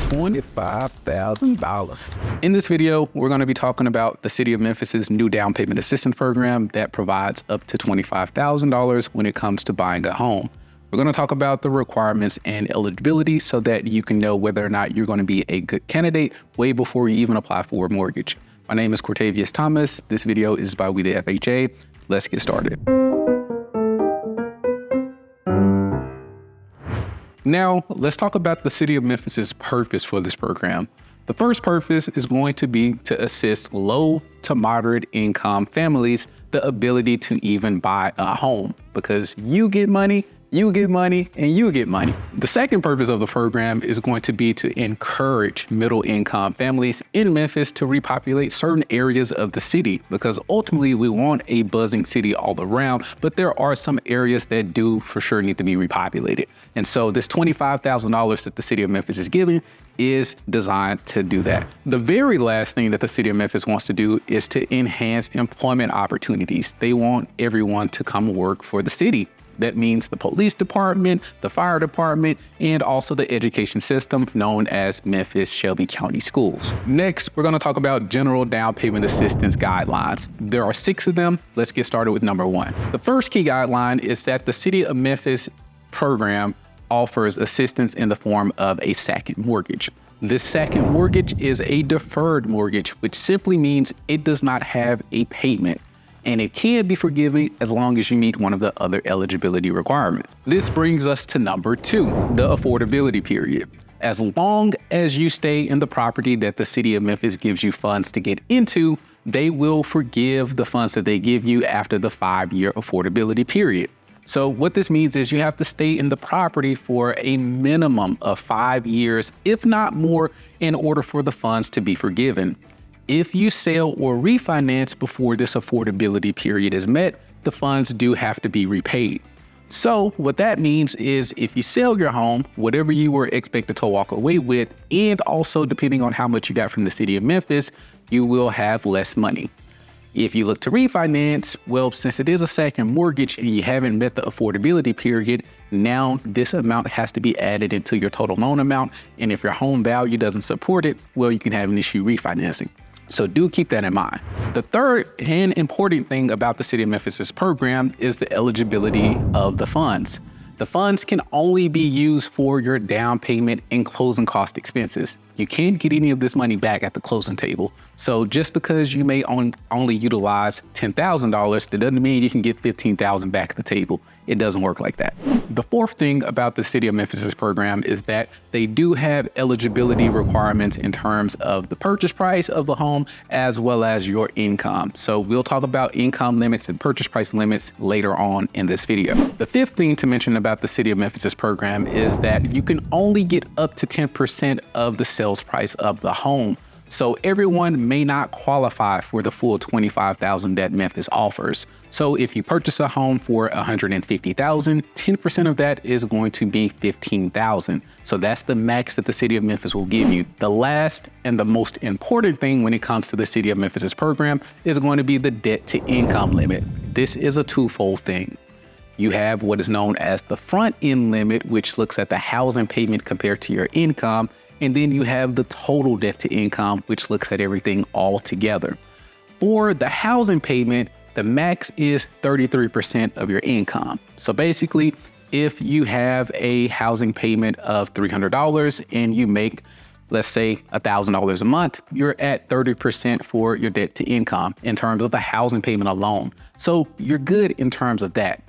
$25,000. In this video, we're going to be talking about the City of Memphis's new down payment assistance program that provides up to $25,000 when it comes to buying a home. We're going to talk about the requirements and eligibility so that you can know whether or not you're going to be a good candidate way before you even apply for a mortgage. My name is Cortavius Thomas. This video is by WeTheFHA. Let's get started. Now, let's talk about the City of Memphis's purpose for this program. The first purpose is going to be to assist low to moderate income families the ability to even buy a home, because you get money, you get money, and you get money. The second purpose of the program is going to be to encourage middle income families in Memphis to repopulate certain areas of the city, because ultimately we want a buzzing city all around, but there are some areas that do for sure need to be repopulated. And so this $25,000 that the City of Memphis is giving is designed to do that. The very last thing that the City of Memphis wants to do is to enhance employment opportunities. They want everyone to come work for the city. That means the police department, the fire department, and also the education system known as Memphis Shelby County Schools. Next, we're going to talk about general down payment assistance guidelines. There are 6 of them. Let's get started with number 1. The first key guideline is that the City of Memphis program offers assistance in the form of a second mortgage. This second mortgage is a deferred mortgage, which simply means it does not have a payment, and it can be forgiven as long as you meet one of the other eligibility requirements. This brings us to number 2, the affordability period. As long as you stay in the property that the City of Memphis gives you funds to get into, they will forgive the funds that they give you after the 5-year affordability period. So what this means is you have to stay in the property for a minimum of 5 years, if not more, in order for the funds to be forgiven. If you sell or refinance before this affordability period is met, the funds do have to be repaid. So what that means is if you sell your home, whatever you were expected to walk away with, and also depending on how much you got from the City of Memphis, you will have less money. If you look to refinance, well, since it is a second mortgage and you haven't met the affordability period, now this amount has to be added into your total loan amount. And if your home value doesn't support it, well, you can have an issue refinancing. So do keep that in mind. The third and important thing about the City of Memphis's program is the eligibility of the funds. The funds can only be used for your down payment and closing cost expenses. You can't get any of this money back at the closing table. So just because you may only utilize $10,000, that doesn't mean you can get $15,000 back at the table. It doesn't work like that. The fourth thing about the City of Memphis's program is that they do have eligibility requirements in terms of the purchase price of the home as well as your income. So we'll talk about income limits and purchase price limits later on in this video. The fifth thing to mention about the City of Memphis's program is that you can only get up to 10% of the sales price of the home. So everyone may not qualify for the full $25,000 that Memphis offers. So if you purchase a home for $150,000, 10% of that is going to be $15,000. So that's the max that the City of Memphis will give you. The last and the most important thing when it comes to the City of Memphis's program is going to be the debt to income limit. This is a twofold thing. You have what is known as the front end limit, which looks at the housing payment compared to your income. And then you have the total debt to income, which looks at everything all together. For the housing payment, the max is 33% of your income. So basically, if you have a housing payment of $300 and you make, let's say, $1,000 a month, you're at 30% for your debt to income in terms of the housing payment alone. So you're good in terms of that.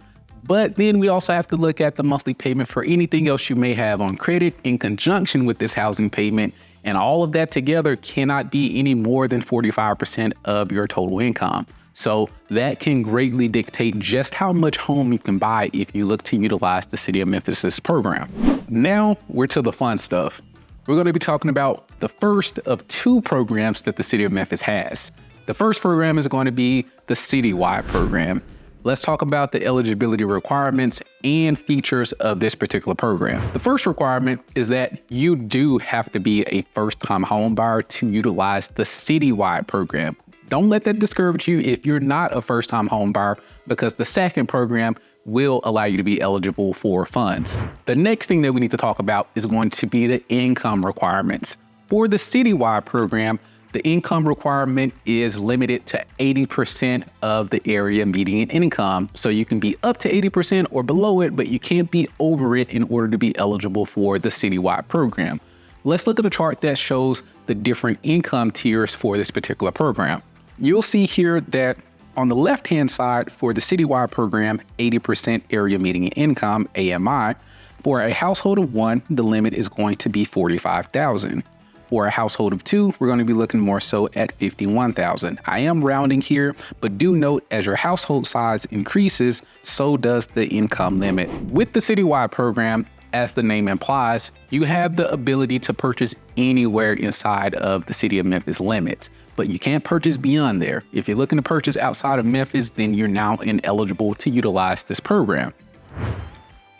But then we also have to look at the monthly payment for anything else you may have on credit in conjunction with this housing payment. And all of that together cannot be any more than 45% of your total income. So that can greatly dictate just how much home you can buy if you look to utilize the City of Memphis's program. Now we're to the fun stuff. We're going to be talking about the first of 2 programs that the City of Memphis has. The first program is going to be the Citywide program. Let's talk about the eligibility requirements and features of this particular program. The first requirement is that you do have to be a first-time home buyer to utilize the Citywide program. Don't let that discourage you if you're not a first-time home buyer, because the second program will allow you to be eligible for funds. The next thing that we need to talk about is going to be the income requirements. For the Citywide program, the income requirement is limited to 80% of the area median income. So you can be up to 80% or below it, but you can't be over it in order to be eligible for the Citywide program. Let's look at a chart that shows the different income tiers for this particular program. You'll see here that on the left-hand side for the Citywide program, 80% area median income, AMI, for a household of 1, the limit is going to be $45,000. For a household of 2, we're going to be looking more so at $51,000. I am rounding here, but do note as your household size increases, so does the income limit. With the Citywide program, as the name implies, you have the ability to purchase anywhere inside of the City of Memphis limits, but you can't purchase beyond there. If you're looking to purchase outside of Memphis, then you're now ineligible to utilize this program.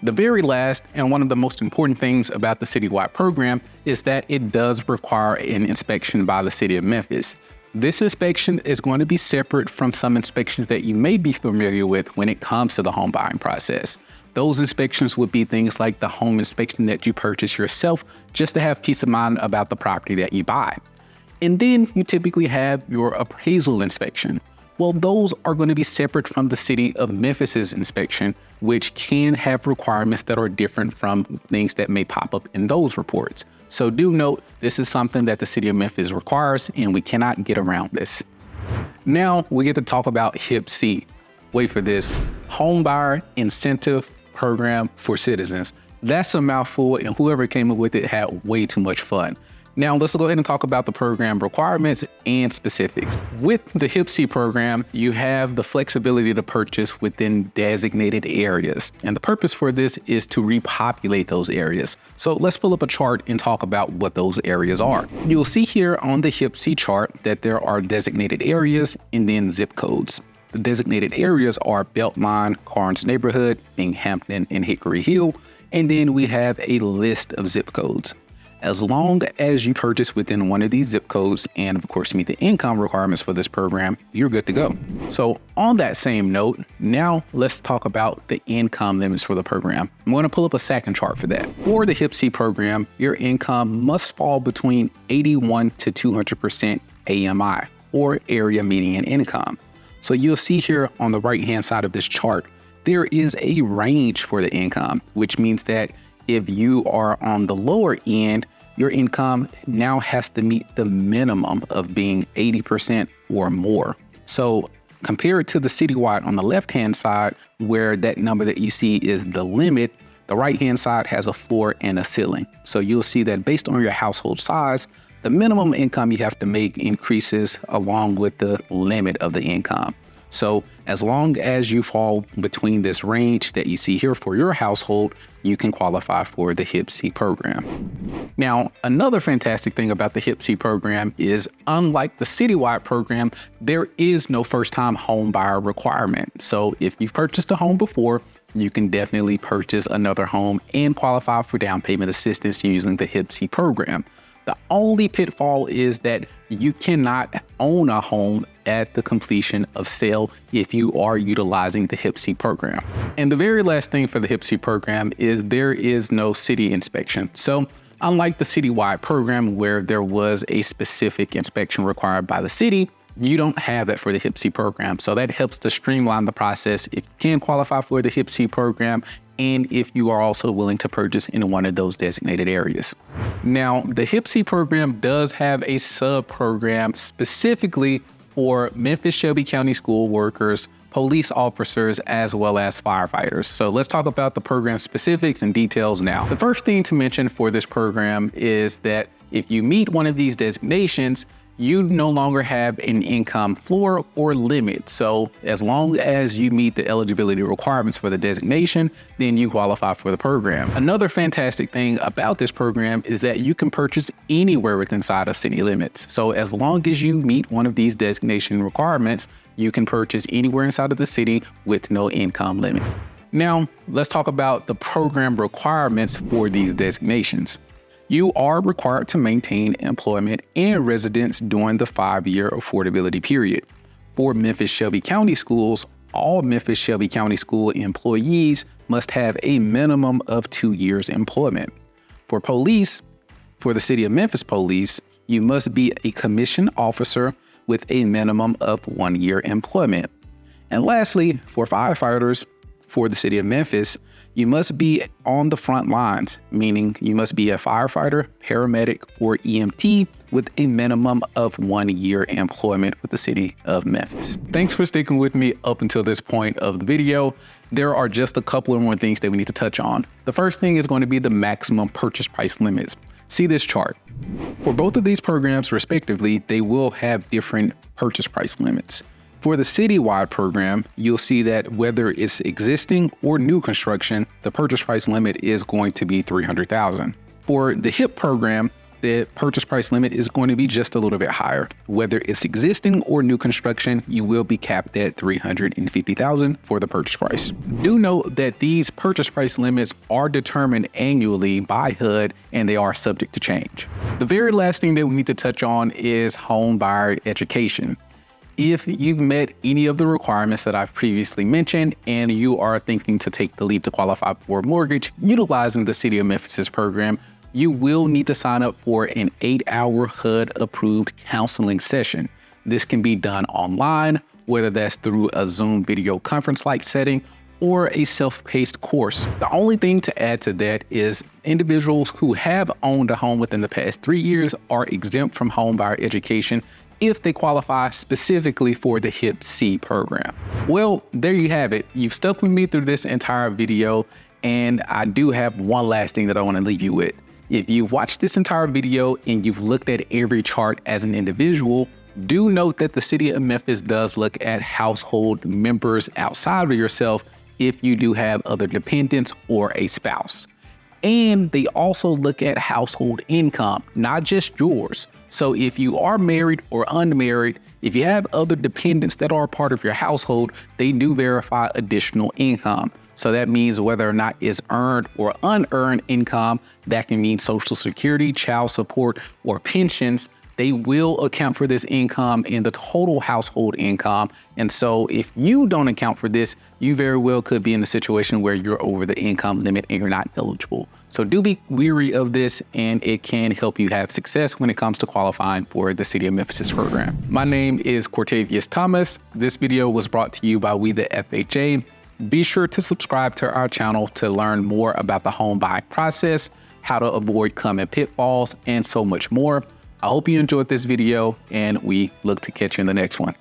The very last and one of the most important things about the Citywide program is that it does require an inspection by the City of Memphis. This inspection is going to be separate from some inspections that you may be familiar with when it comes to the home buying process. Those inspections would be things like the home inspection that you purchase yourself just to have peace of mind about the property that you buy. And then you typically have your appraisal inspection. Well, those are going to be separate from the City of Memphis's inspection, which can have requirements that are different from things that may pop up in those reports. So do note, this is something that the City of Memphis requires, and we cannot get around this. Now we get to talk about HIPC. Wait for this, Homebuyer Incentive Program for Citizens. That's a mouthful, and whoever came up with it had way too much fun. Now let's go ahead and talk about the program requirements and specifics. With the HIPC program, you have the flexibility to purchase within designated areas. And the purpose for this is to repopulate those areas. So let's pull up a chart and talk about what those areas are. You'll see here on the HIPC chart that there are designated areas and then zip codes. The designated areas are Beltline, Carnes Neighborhood, Binghamton, and Hickory Hill. And then we have a list of zip codes. As long as you purchase within one of these zip codes and of course meet the income requirements for this program, you're good to go. So on that same note, now let's talk about the income limits for the program. I'm going to pull up a second chart for that. For the HIPC program, your income must fall between 81 to 200% AMI or area median income. So you'll see here on the right-hand side of this chart, there is a range for the income, which means that if you are on the lower end, your income now has to meet the minimum of being 80% or more. So compared to the Citywide on the left-hand side, where that number that you see is the limit, the right-hand side has a floor and a ceiling. So you'll see that based on your household size, the minimum income you have to make increases along with the limit of the income. So as long as you fall between this range that you see here for your household, you can qualify for the HIPC program. Now, another fantastic thing about the HIPC program is, unlike the Citywide program, there is no first-time home buyer requirement. So if you've purchased a home before, you can definitely purchase another home and qualify for down payment assistance using the HIPC program. The only pitfall is that you cannot own a home at the completion of sale if you are utilizing the HIPC program. And the very last thing for the HIPC program is there is no city inspection. So unlike the Citywide program where there was a specific inspection required by the city, you don't have that for the HIPC program. So that helps to streamline the process if you can qualify for the HIPC program and if you are also willing to purchase in one of those designated areas. Now, the HIPC program does have a sub-program specifically for Memphis Shelby County school workers, police officers, as well as firefighters. So let's talk about the program specifics and details now. The first thing to mention for this program is that if you meet one of these designations, you no longer have an income floor or limit. So as long as you meet the eligibility requirements for the designation, then you qualify for the program. Another fantastic thing about this program is that you can purchase anywhere within inside of city limits. So as long as you meet one of these designation requirements, you can purchase anywhere inside of the city with no income limit. Now, let's talk about the program requirements for these designations. You are required to maintain employment and residence during the 5-year affordability period. For Memphis Shelby County schools, all Memphis Shelby County School employees must have a minimum of 2 years employment. For police, for the City of Memphis Police, you must be a commissioned officer with a minimum of 1 year employment. And lastly, for firefighters, for the City of Memphis, you must be on the front lines, meaning you must be a firefighter, paramedic, or EMT with a minimum of 1 year employment with the City of Memphis. Thanks for sticking with me up until this point of the video. There are just a couple of more things that we need to touch on. The first thing is going to be the maximum purchase price limits. See this chart. For both of these programs, respectively, they will have different purchase price limits. For the Citywide program, you'll see that whether it's existing or new construction, the purchase price limit is going to be $300,000. For the HIP program, the purchase price limit is going to be just a little bit higher. Whether it's existing or new construction, you will be capped at $350,000 for the purchase price. Do note that these purchase price limits are determined annually by HUD and they are subject to change. The very last thing that we need to touch on is home buyer education. If you've met any of the requirements that I've previously mentioned and you are thinking to take the leap to qualify for a mortgage utilizing the City of Memphis's program, you will need to sign up for an 8-hour HUD-approved counseling session. This can be done online, whether that's through a Zoom video conference-like setting or a self-paced course. The only thing to add to that is individuals who have owned a home within the past 3 years are exempt from home buyer education if they qualify specifically for the HIPC program. Well, there you have it. You've stuck with me through this entire video, and I do have one last thing that I want to leave you with. If you've watched this entire video and you've looked at every chart as an individual, do note that the City of Memphis does look at household members outside of yourself if you do have other dependents or a spouse. And they also look at household income, not just yours. So if you are married or unmarried, if you have other dependents that are part of your household, they do verify additional income. So that means whether or not it's earned or unearned income, that can mean Social Security, child support, or pensions. They will account for this income in the total household income. And so if you don't account for this, you very well could be in a situation where you're over the income limit and you're not eligible. So do be wary of this, and it can help you have success when it comes to qualifying for the City of Memphis program. My name is Cortavius Thomas. This video was brought to you by WeTheFHA. Be sure to subscribe to our channel to learn more about the home buying process, how to avoid common pitfalls, and so much more. I hope you enjoyed this video, and we look to catch you in the next one.